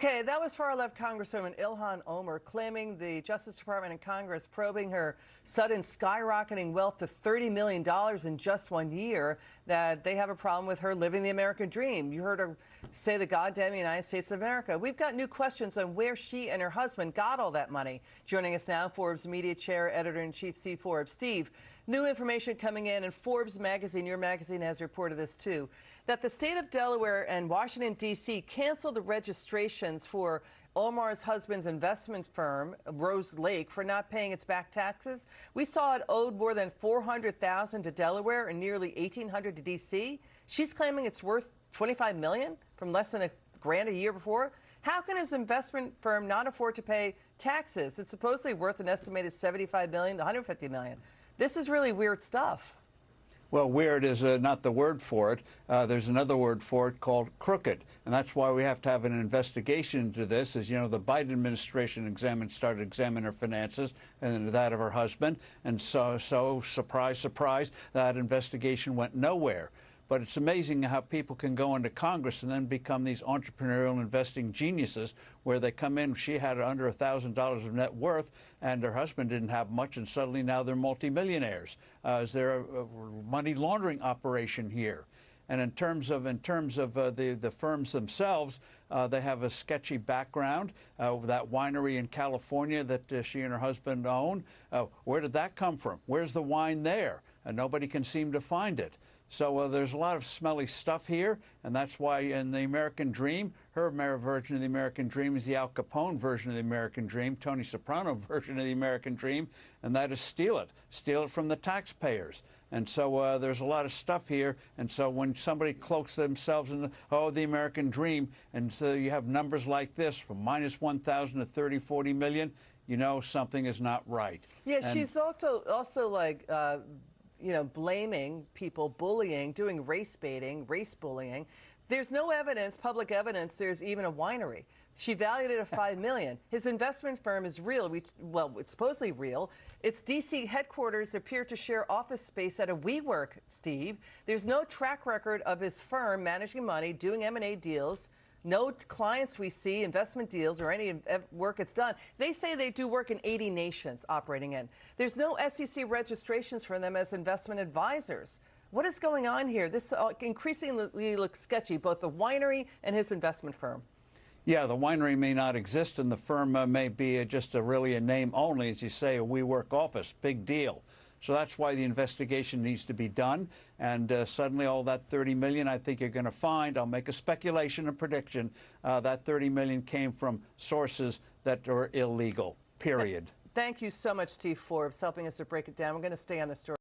Okay, that was far-left Congresswoman Ilhan Omar claiming the Justice Department and Congress probing her sudden skyrocketing wealth to $30 million in just 1 year, that they have a problem with her living the American dream. You heard her say the goddamn United States of America. We've got new questions on where she and her husband got all that money. Joining us now, Forbes Media Chair, Editor-in-Chief Steve Forbes. Steve, new information coming in, and Forbes magazine, your magazine, has reported this too, that the state of Delaware and Washington, D.C. canceled the registrations for Omar's husband's investment firm, Rose Lake, for not paying its back taxes. We saw it owed more than $400,000 to Delaware and nearly $1,800 to D.C. She's claiming it's worth $25 million from less than $1,000 a year before. How can his investment firm not afford to pay taxes? It's supposedly worth an estimated $75 million to $150 million. This is really weird stuff. Well, weird is not the word for it. There's another word for it called crooked, and that's why we have to have an investigation into this. As you know, the Biden administration started examining her finances and that of her husband, and so surprise, surprise, that investigation went nowhere. But it's amazing how people can go into Congress and then become these entrepreneurial investing geniuses, where they come in. She had under $1,000 of net worth, and her husband didn't have much, and suddenly now they're multimillionaires. Is there a money laundering operation here? And in terms of the firms themselves, they have a sketchy background. That winery in California that she and her husband own, where did that come from? Where's the wine there? Nobody can seem to find it. So there's a lot of smelly stuff here, and that's why in the American Dream, her version of the American Dream is the Al Capone version of the American Dream, Tony Soprano version of the American Dream, and that is steal it from the taxpayers. And so there's a lot of stuff here, and so when somebody cloaks themselves in the American Dream, and so you have numbers like this, from minus 1,000 to 30, 40 million, you know something is not right. Yeah, and she's also like, blaming people, bullying, doing race baiting, race bullying. There's no evidence, public evidence, there's even a winery. She valued it at $5 million. His investment firm is real. Well, it's supposedly real. Its D.C. headquarters appear to share office space at a WeWork, Steve. There's no track record of his firm managing money, doing M&A deals. No clients we see, investment deals, or any work it's done. They say they do work in 80 nations operating in. There's no SEC registrations for them as investment advisors. What is going on here? This increasingly looks sketchy, both the winery and his investment firm. Yeah, the winery may not exist, and the firm may be just really a name only, as you say, a WeWork office. Big deal. So that's why the investigation needs to be done. And suddenly all that $30 million, I think you're going to find, I'll make a speculation and prediction, that $30 million came from sources that are illegal, period. Thank you so much, Steve Forbes, helping us to break it down. We're going to stay on the story.